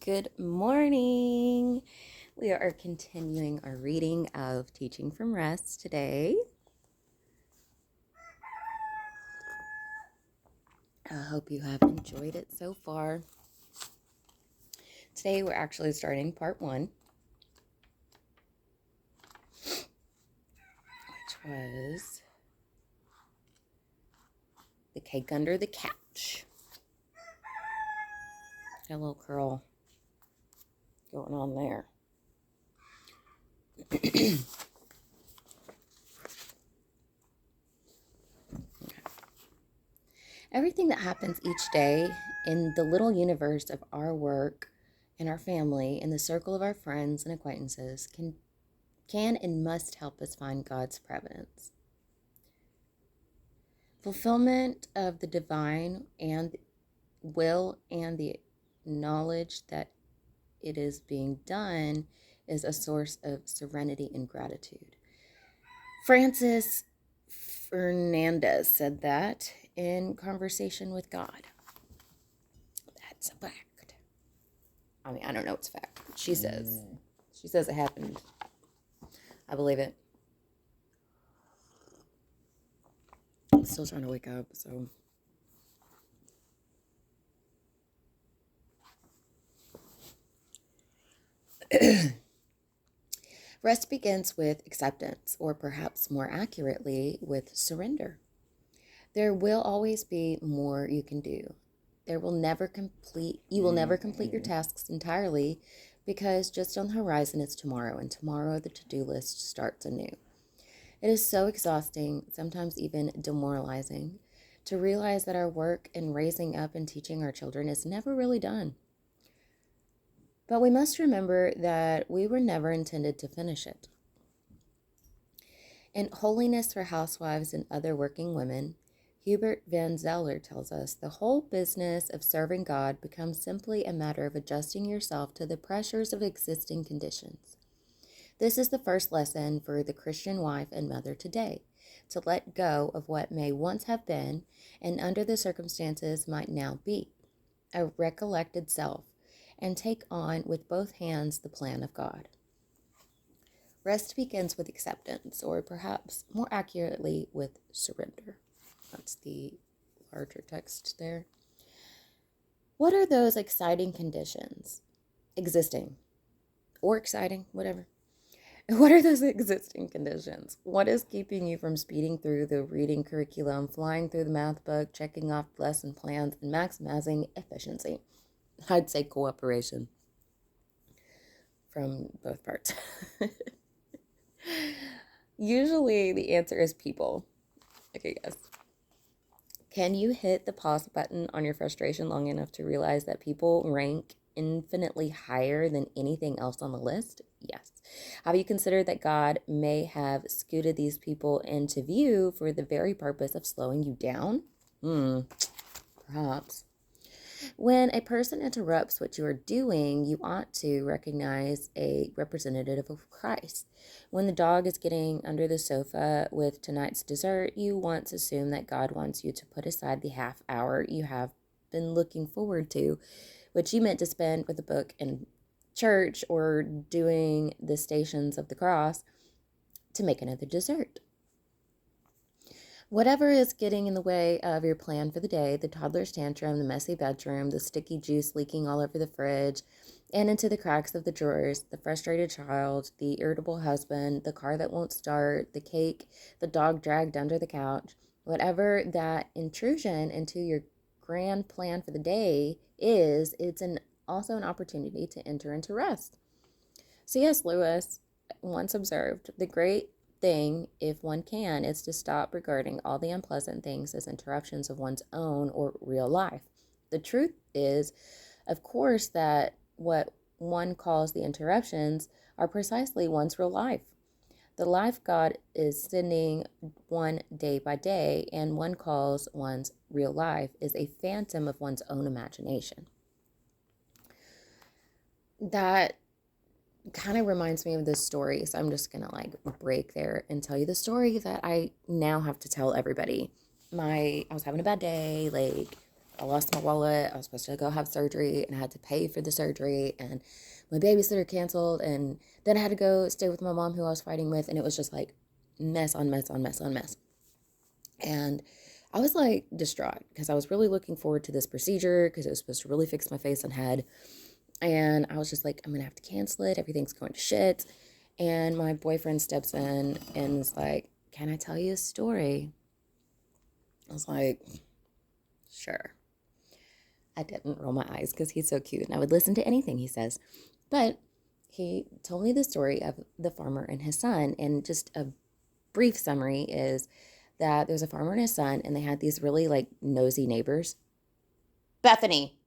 Good morning. We are continuing our reading of Teaching from Rest today. I hope you have enjoyed it so far. Today we're actually starting part 1, which was the cake under the couch. Got a little curl going on there. Everything that happens each day in the little universe of our work and our family and the circle of our friends and acquaintances can and must help us find God's presence. Fulfillment of the divine and will and the knowledge that it is being done is a source of serenity and gratitude. Francis Fernandez said that in Conversation with God. That's a fact. I mean, I don't know it's a fact. She says it happened. I believe it. I'm still trying to wake up, so. Rest begins with acceptance, or perhaps more accurately, with surrender. There will always be more you can do. You will never complete your tasks entirely, because just on the horizon is tomorrow, and tomorrow the to-do list starts anew. It is so exhausting, sometimes even demoralizing, to realize that our work in raising up and teaching our children is never really done. But we must remember that we were never intended to finish it. In Holiness for Housewives and Other Working Women, Hubert Van Zeller tells us the whole business of serving God becomes simply a matter of adjusting yourself to the pressures of existing conditions. This is the first lesson for the Christian wife and mother today, to let go of what may once have been and under the circumstances might now be, a recollected self, and take on with both hands the plan of God. Rest begins with acceptance, or perhaps more accurately with surrender. That's the larger text there. What are those exciting conditions? Existing. Or exciting, whatever. What are those existing conditions? What is keeping you from speeding through the reading curriculum, flying through the math book, checking off lesson plans, and maximizing efficiency? I'd say cooperation from both parts. Usually the answer is people. Okay, yes. Can you hit the pause button on your frustration long enough to realize that people rank infinitely higher than anything else on the list? Yes. Have you considered that God may have scooted these people into view for the very purpose of slowing you down? Perhaps. When a person interrupts what you are doing, you ought to recognize a representative of Christ. When the dog is getting under the sofa with tonight's dessert, you once assume that God wants you to put aside the half hour you have been looking forward to, which you meant to spend with a book in church or doing the Stations of the Cross, to make another dessert. Whatever is getting in the way of your plan for the day, the toddler's tantrum, the messy bedroom, the sticky juice leaking all over the fridge and into the cracks of the drawers, the frustrated child, the irritable husband, the car that won't start, the cake, the dog dragged under the couch, whatever that intrusion into your grand plan for the day is, it's also an opportunity to enter into rest. C.S. Lewis once observed, the great thing, if one can, is to stop regarding all the unpleasant things as interruptions of one's own or real life. The truth is, of course, that what one calls the interruptions are precisely one's real life. The life God is sending one day by day, and one calls one's real life, is a phantom of one's own imagination. That kind of reminds me of this story, so I'm just gonna break there and tell you the story that I now have to tell everybody. I was having a bad day, I lost my wallet. I was supposed to go have surgery, and I had to pay for the surgery, and my babysitter canceled, and then I had to go stay with my mom, who I was fighting with, and it was just like mess on mess on mess on mess. And I was like distraught because I was really looking forward to this procedure because it was supposed to really fix my face and head. And I was just like, I'm gonna have to cancel it. Everything's going to shit. And my boyfriend steps in and is like, can I tell you a story? I was like, sure. I didn't roll my eyes because he's so cute and I would listen to anything he says. But he told me the story of the farmer and his son. And just a brief summary is that there's a farmer and his son, and they had these really like nosy neighbors. Bethany.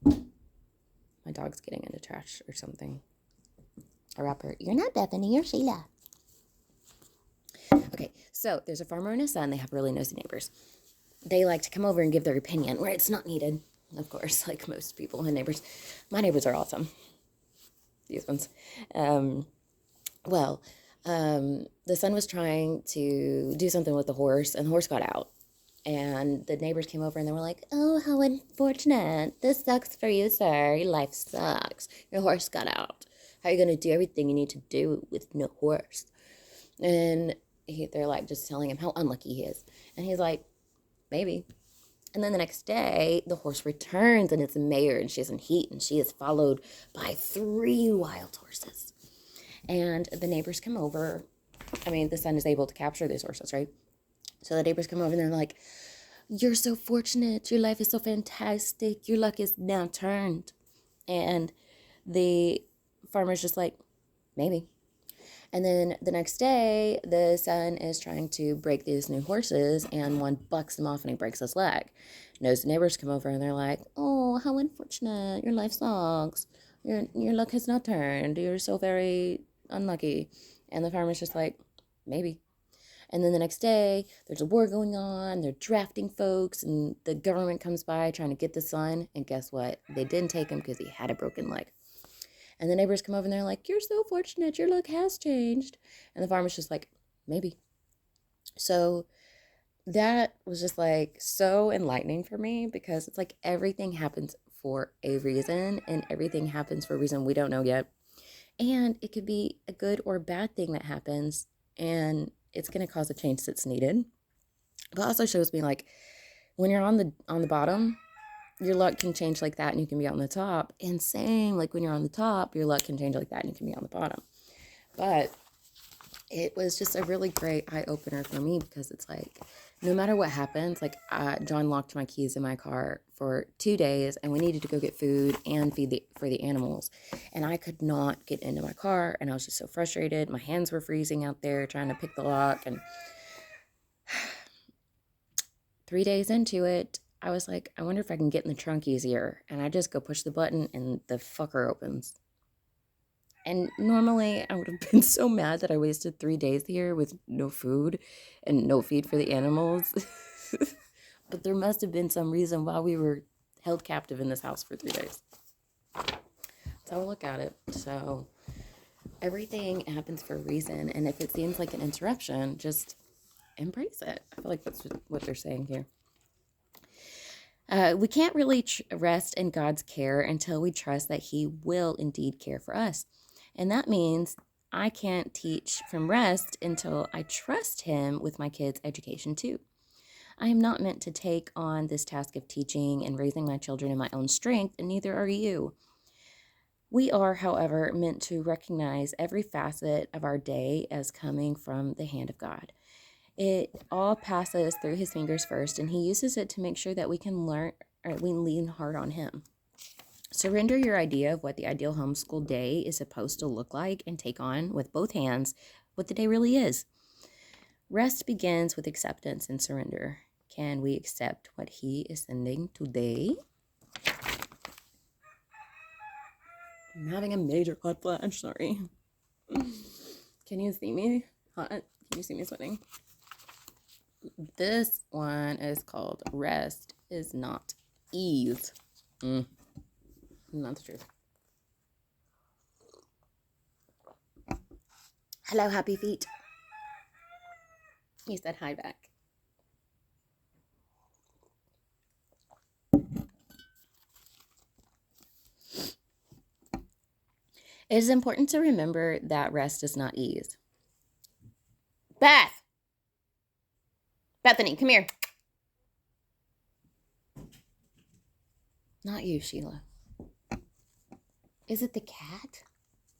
My dog's getting into trash or something. A rapper. You're not Bethany, you're Sheila. Okay, so there's a farmer and his son. They have really nosy neighbors. They like to come over and give their opinion where it's not needed, of course, like most people and neighbors. My neighbors are awesome. These ones. The son was trying to do something with the horse, and the horse got out. And the neighbors came over and they were like, oh, how unfortunate. This sucks for you, sir. Your life sucks. Your horse got out. How are you going to do everything you need to do with no horse? And they're like just telling him how unlucky he is. And he's like, maybe. And then the next day, the horse returns and it's a mare and she's in heat and she is followed by 3 wild horses. And the neighbors come over. I mean, the son is able to capture these horses, right? So the neighbors come over and they're like, you're so fortunate. Your life is so fantastic. Your luck is now turned. And the farmer's just like, maybe. And then the next day, the son is trying to break these new horses, and one bucks him off and he breaks his leg. Knows the neighbors come over and they're like, oh, how unfortunate. Your life sucks. Your luck has not turned. You're so very unlucky. And the farmer's just like, maybe. And then the next day, there's a war going on. They're drafting folks, and the government comes by trying to get the son. And guess what? They didn't take him because he had a broken leg. And the neighbors come over and they're like, you're so fortunate. Your luck has changed. And the farmer's just like, maybe. So that was just like so enlightening for me, because it's like everything happens for a reason, and everything happens for a reason we don't know yet. And it could be a good or bad thing that happens, and it's going to cause a change that's needed. But it also shows me like when you're on the bottom, your luck can change like that and you can be on the top. And same, like when you're on the top, your luck can change like that and you can be on the bottom. But it was just a really great eye-opener for me, because it's like, no matter what happens, like John locked my keys in my car for 2 days, and we needed to go get food and feed for the animals. And I could not get into my car, and I was just so frustrated. My hands were freezing out there trying to pick the lock. And 3 days into it, I was like, I wonder if I can get in the trunk easier. And I just go push the button and the fucker opens. And normally I would have been so mad that I wasted 3 days here with no food and no feed for the animals. But there must have been some reason why we were held captive in this house for 3 days. That's how I look at it. So everything happens for a reason. And if it seems like an interruption, just embrace it. I feel like that's what they're saying here. We can't really rest in God's care until we trust that He will indeed care for us. And that means I can't teach from rest until I trust Him with my kids' education too. I am not meant to take on this task of teaching and raising my children in my own strength, and neither are you. We are, however, meant to recognize every facet of our day as coming from the hand of God. It all passes through His fingers first, and He uses it to make sure that we can learn, or we lean hard on Him. Surrender your idea of what the ideal homeschool day is supposed to look like, and take on with both hands what the day really is. Rest begins with acceptance and surrender. Can we accept what He is sending today? I'm having a major hot flash, sorry. Can you see me hot? Can you see me sweating? This one is called Rest is Not Ease. Not the truth. Hello, happy feet. He said hi back. It is important to remember that rest is not ease. Bethany, come here. Not you, Sheila. Is it the cat?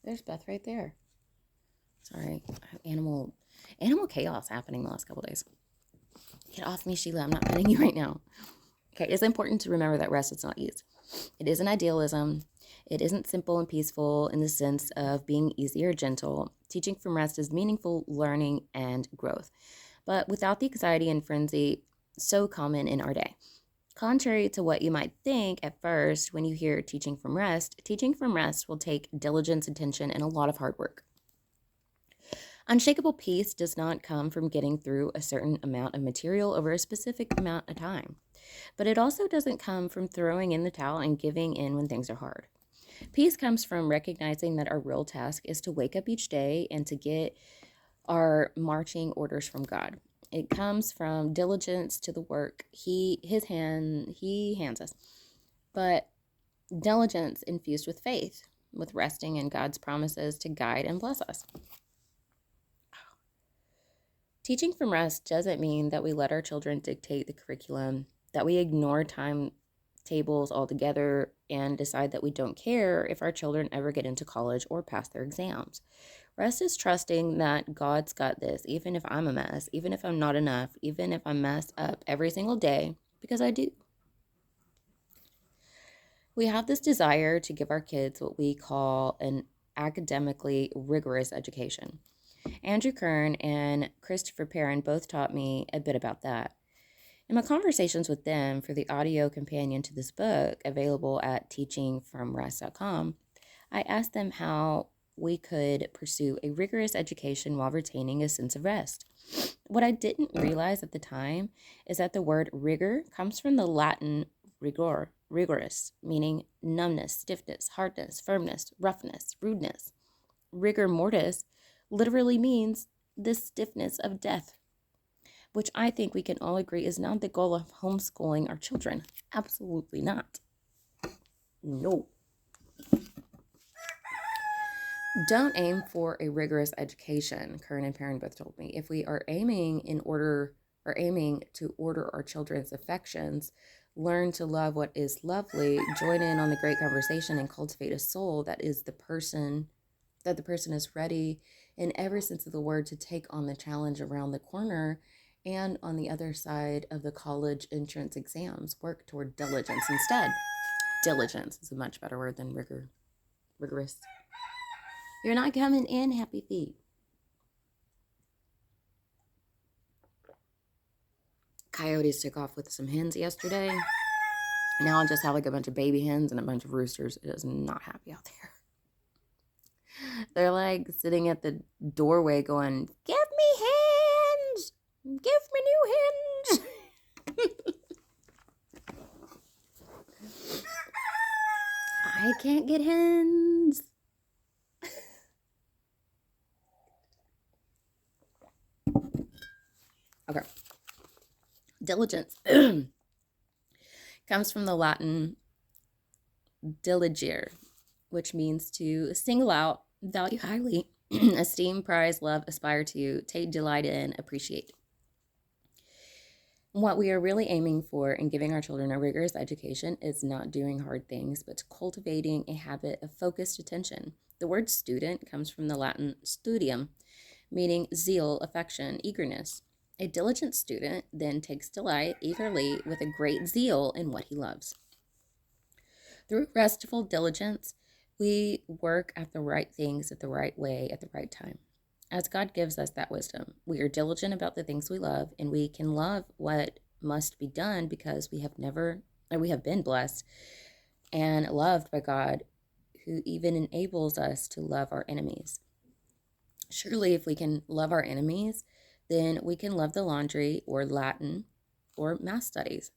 There's Beth right there. Sorry, animal chaos happening the last couple days. Get off me, Sheila. I'm not petting you right now. Okay, it's important to remember that rest is not ease. It isn't idealism. It isn't simple and peaceful in the sense of being easy or gentle. Teaching from rest is meaningful learning and growth, but without the anxiety and frenzy so common in our day. Contrary to what you might think at first when you hear teaching from rest will take diligence, attention, and a lot of hard work. Unshakable peace does not come from getting through a certain amount of material over a specific amount of time, but it also doesn't come from throwing in the towel and giving in when things are hard. Peace comes from recognizing that our real task is to wake up each day and to get our marching orders from God. It comes from diligence to the work He hands us, but diligence infused with faith, with resting in God's promises to guide and bless us. Teaching from rest doesn't mean that we let our children dictate the curriculum, that we ignore timetables altogether and decide that we don't care if our children ever get into college or pass their exams. Rest is trusting that God's got this, even if I'm a mess, even if I'm not enough, even if I mess up every single day, because I do. We have this desire to give our kids what we call an academically rigorous education. Andrew Kern and Christopher Perrin both taught me a bit about that. In my conversations with them for the audio companion to this book, available at teachingfromrest.com, I asked them how we could pursue a rigorous education while retaining a sense of rest. What I didn't realize at the time is that the word rigor comes from the Latin rigorous, meaning numbness, stiffness, hardness, firmness, roughness, rudeness. Rigor mortis literally means the stiffness of death, which I think we can all agree is not the goal of homeschooling our children. Absolutely not. No. Don't aim for a rigorous education, Kern and Perrin both told me. If we are aiming to order our children's affections, learn to love what is lovely, join in on the great conversation, and cultivate a soul that the person is ready in every sense of the word to take on the challenge around the corner and on the other side of the college entrance exams, work toward diligence instead. Diligence is a much better word than rigorous. You're not coming in, Happy Feet. Coyotes took off with some hens yesterday. Now I just have like a bunch of baby hens and a bunch of roosters. It is not happy out there. They're like sitting at the doorway going, "Give me hens! Give me new hens!" I can't get hens. Okay. Diligence comes from the Latin diligere, which means to single out, value highly, esteem, prize, love, aspire to, take delight in, appreciate. What we are really aiming for in giving our children a rigorous education is not doing hard things, but cultivating a habit of focused attention. The word student comes from the Latin studium, meaning zeal, affection, eagerness. A diligent student then takes delight eagerly with a great zeal in what he loves. Through restful diligence, we work at the right things at the right way at the right time. As God gives us that wisdom, we are diligent about the things we love, and we can love what must be done because we have been blessed and loved by God, who even enables us to love our enemies. Surely, if we can love our enemies, then we can love the laundry or Latin or math studies.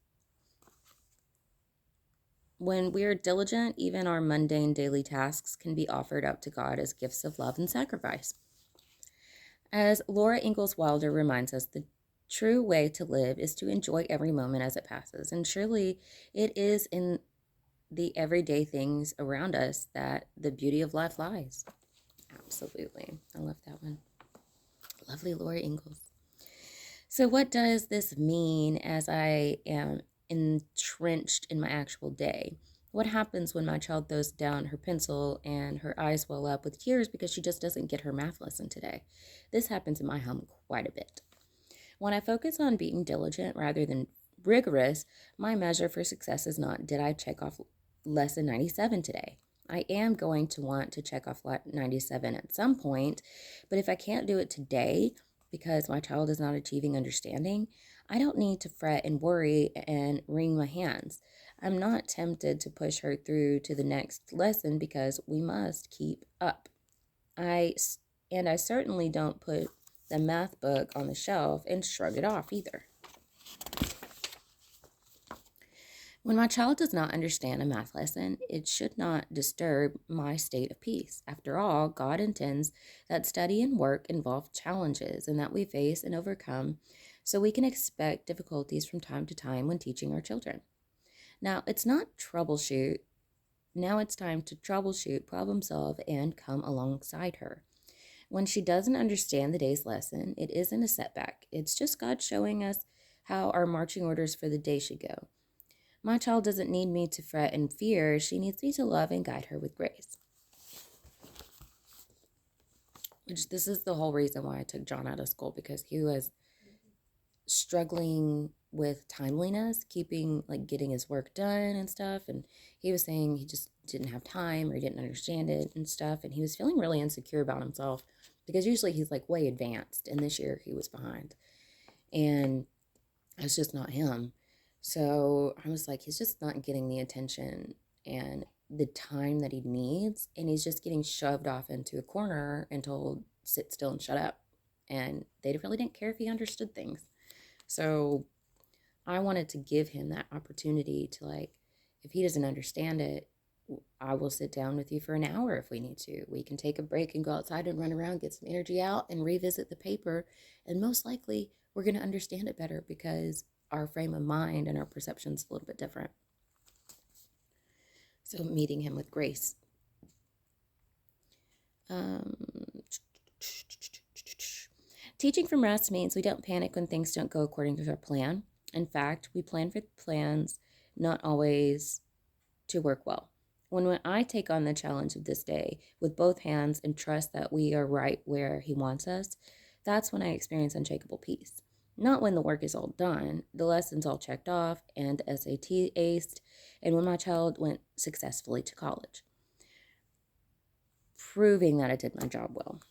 When we are diligent, even our mundane daily tasks can be offered up to God as gifts of love and sacrifice. As Laura Ingalls Wilder reminds us, the true way to live is to enjoy every moment as it passes. And surely it is in the everyday things around us that the beauty of life lies. Absolutely. I love that one. Lovely Laura Ingalls. So, what does this mean as I am entrenched in my actual day? What happens when my child throws down her pencil and her eyes well up with tears because she just doesn't get her math lesson today? This happens in my home quite a bit. When I focus on being diligent rather than rigorous, my measure for success is not, did I check off lesson 97 today? I am going to want to check off 97 at some point, but if I can't do it today because my child is not achieving understanding, I don't need to fret and worry and wring my hands. I'm not tempted to push her through to the next lesson because we must keep up. I certainly don't put the math book on the shelf and shrug it off either. When my child does not understand a math lesson, it should not disturb my state of peace. After all, God intends that study and work involve challenges and that we face and overcome, so we can expect difficulties from time to time when teaching our children. Now, it's not troubleshoot. Now it's time to troubleshoot, problem solve, and come alongside her. When she doesn't understand the day's lesson, it isn't a setback. It's just God showing us how our marching orders for the day should go. My child doesn't need me to fret and fear. She needs me to love and guide her with grace. This is the whole reason why I took John out of school, because he was struggling with timeliness, getting his work done and stuff. And he was saying he just didn't have time or he didn't understand it and stuff. And he was feeling really insecure about himself because usually he's like way advanced. And this year he was behind. And it's just not him. So I was like, he's just not getting the attention and the time that he needs. And he's just getting shoved off into a corner and told, sit still and shut up. And they really didn't care if he understood things. So I wanted to give him that opportunity to, if he doesn't understand it, I will sit down with you for an hour if we need to. We can take a break and go outside and run around, get some energy out and revisit the paper. And most likely we're going to understand it better because our frame of mind and our perception is a little bit different. So meeting him with grace. Teaching from rest means we don't panic when things don't go according to our plan. In fact, we plan for plans not always to work well. When I take on the challenge of this day with both hands and trust that we are right where he wants us, that's when I experience unshakable peace. Not when the work is all done, the lessons all checked off, and the SAT aced, and when my child went successfully to college, proving that I did my job well.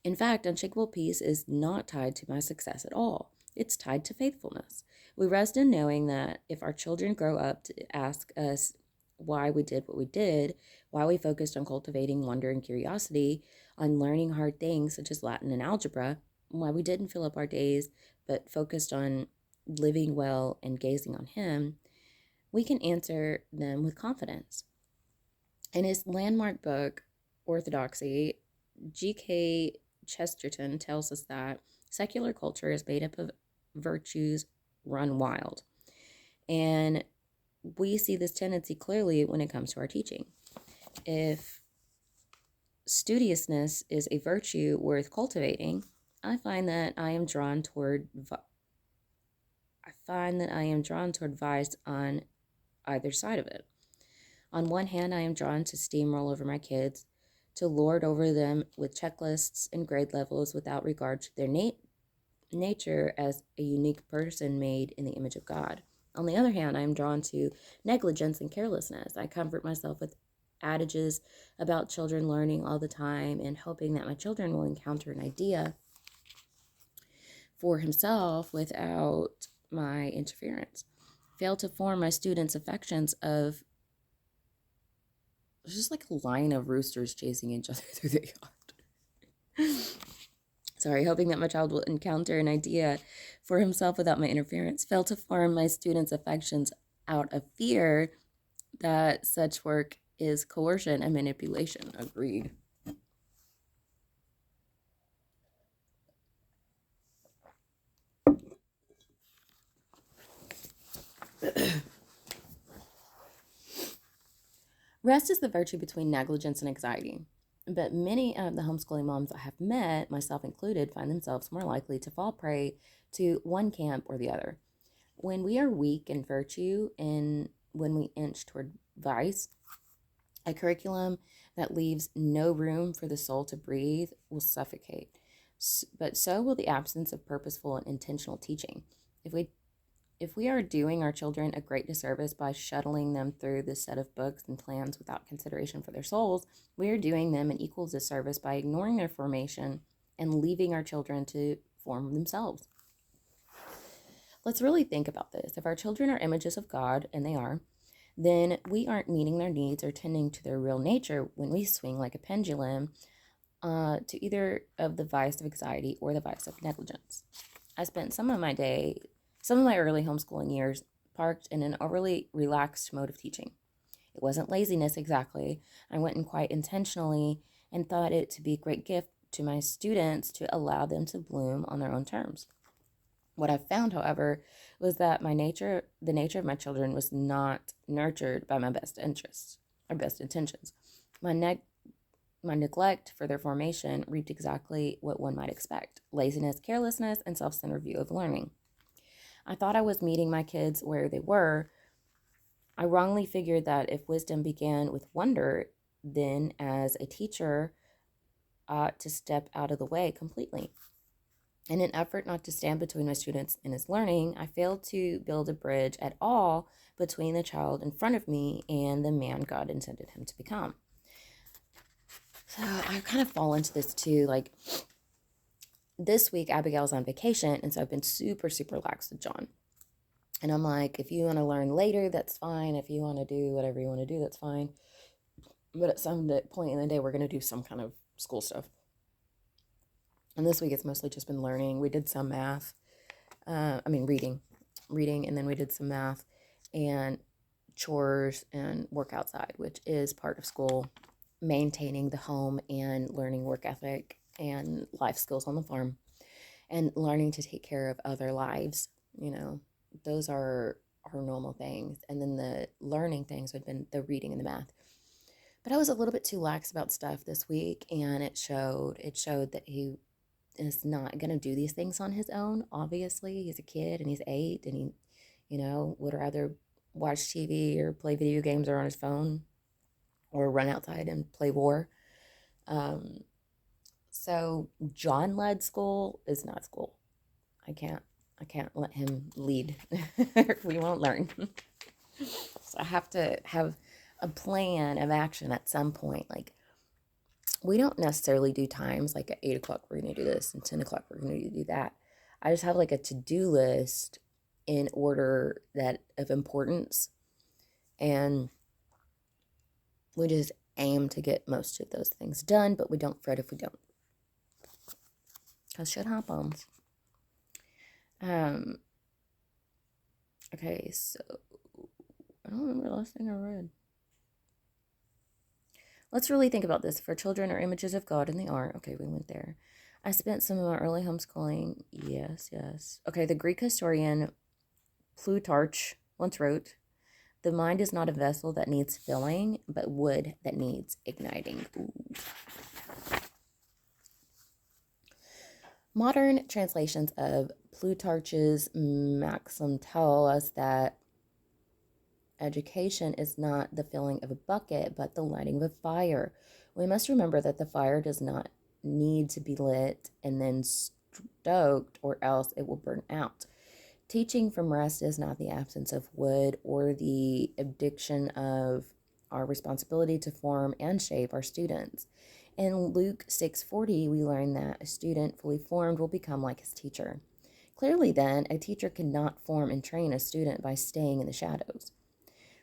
In fact, unshakable peace is not tied to my success at all. It's tied to faithfulness. We rest in knowing that if our children grow up to ask us why we did what we did, why we focused on cultivating wonder and curiosity, on learning hard things such as Latin and algebra, why we didn't fill up our days but focused on living well and gazing on him, we can answer them with confidence. In his landmark book, Orthodoxy, G.K. Chesterton tells us that secular culture is made up of virtues run wild. And we see this tendency clearly when it comes to our teaching. If studiousness is a virtue worth cultivating, I find that I am drawn toward vice on either side of it. On one hand, I am drawn to steamroll over my kids, to lord over them with checklists and grade levels without regard to their nature as a unique person made in the image of God. On the other hand, I am drawn to negligence and carelessness. I comfort myself with adages about children learning all the time and hoping that my children will encounter an idea for himself without my interference. Fail to form my students' affections of There's just like a line of roosters chasing each other through the yard. Sorry, hoping that my child will encounter an idea for himself without my interference. Fail to form my students' affections out of fear that such work is coercion and manipulation. Agreed. Rest is the virtue between negligence and anxiety. But many of the homeschooling moms I have met, myself included, find themselves more likely to fall prey to one camp or the other. When we are weak in virtue and when we inch toward vice, a curriculum that leaves no room for the soul to breathe will suffocate. But so will the absence of purposeful and intentional teaching. If we are doing our children a great disservice by shuttling them through this set of books and plans without consideration for their souls, we are doing them an equal disservice by ignoring their formation and leaving our children to form themselves. Let's really think about this. If our children are images of God, and they are, then we aren't meeting their needs or tending to their real nature when we swing like a pendulum to either of the vice of anxiety or the vice of negligence. I spent some of my early homeschooling years parked in an overly relaxed mode of teaching. It wasn't laziness exactly. I went in quite intentionally and thought it to be a great gift to my students to allow them to bloom on their own terms. What I found, however, was that the nature of my children was not nurtured by my best interests or best intentions. My neglect for their formation reaped exactly what one might expect: laziness, carelessness, and self-centered view of learning. I thought I was meeting my kids where they were. I wrongly figured that if wisdom began with wonder, then as a teacher ought to step out of the way completely. In an effort not to stand between my students and his learning, I failed to build a bridge at all between the child in front of me and the man God intended him to become. So I kind of fall into this too. Like this week, Abigail's on vacation, and so I've been super, super relaxed with John. And I'm like, if you want to learn later, that's fine. If you want to do whatever you want to do, that's fine. But at some point in the day, we're going to do some kind of school stuff. And this week, it's mostly just been learning. We did some math. Reading, and then we did some math and chores and work outside, which is part of school, maintaining the home and learning work ethic and life skills on the farm and learning to take care of other lives. Those are our normal things. And then the learning things would have been the reading and the math. But I was a little bit too lax about stuff this week, and it showed that he is not going to do these things on his own. Obviously, he's a kid and he's 8, and he, would rather watch TV or play video games or on his phone or run outside and play war. So John-led school is not school. I can't let him lead. We won't learn. So I have to have a plan of action at some point. Like, we don't necessarily do times like at 8 o'clock we're going to do this and 10 o'clock we're going to do that. I just have like a to-do list in order of importance, and we just aim to get most of those things done, but we don't fret if we don't, because shit happens. Okay, so I don't remember the last thing I read. Let's really think about this. If our children are images of God, and they are, okay, we went there. I spent some of my early homeschooling, yes. Okay, the Greek historian Plutarch once wrote, "The mind is not a vessel that needs filling, but wood that needs igniting." Ooh. Modern translations of Plutarch's maxim tell us that education is not the filling of a bucket, but the lighting of a fire. We must remember that the fire does not need to be lit and then stoked, or else it will burn out. Teaching from rest is not the absence of wood or the abdiction of our responsibility to form and shape our students. In Luke 6:40, we learn that a student fully formed will become like his teacher. Clearly, then, a teacher cannot form and train a student by staying in the shadows.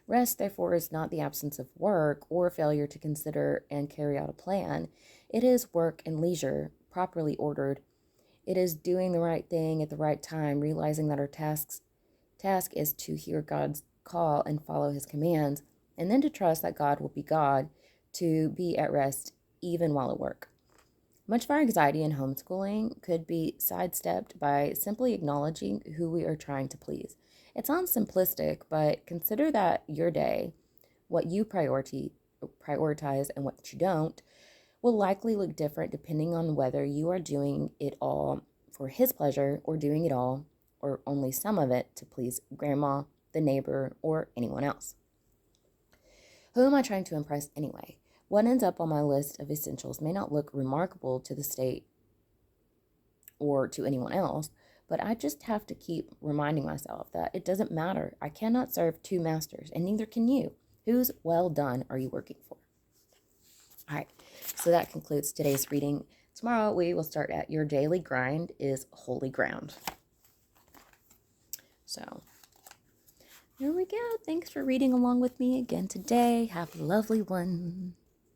Rest, therefore, is not the absence of work or failure to consider and carry out a plan. It is work and leisure, properly ordered. It is doing the right thing at the right time, realizing that our task is to hear God's call and follow his commands, and then to trust that God will be God, to be at rest even while at work. Much of our anxiety in homeschooling could be sidestepped by simply acknowledging who we are trying to please. It sounds simplistic, but consider that your day, what you prioritize, prioritize and what you don't will likely look different depending on whether you are doing it all for his pleasure or doing it all or only some of it to please grandma, the neighbor, or anyone else. Who am I trying to impress anyway? What ends up on my list of essentials may not look remarkable to the state or to anyone else, but I just have to keep reminding myself that it doesn't matter. I cannot serve two masters, and neither can you. Whose well done are you working for? All right, so that concludes today's reading. Tomorrow we will start at Your Daily Grind is Holy Ground. So, there we go. Thanks for reading along with me again today. Have a lovely one.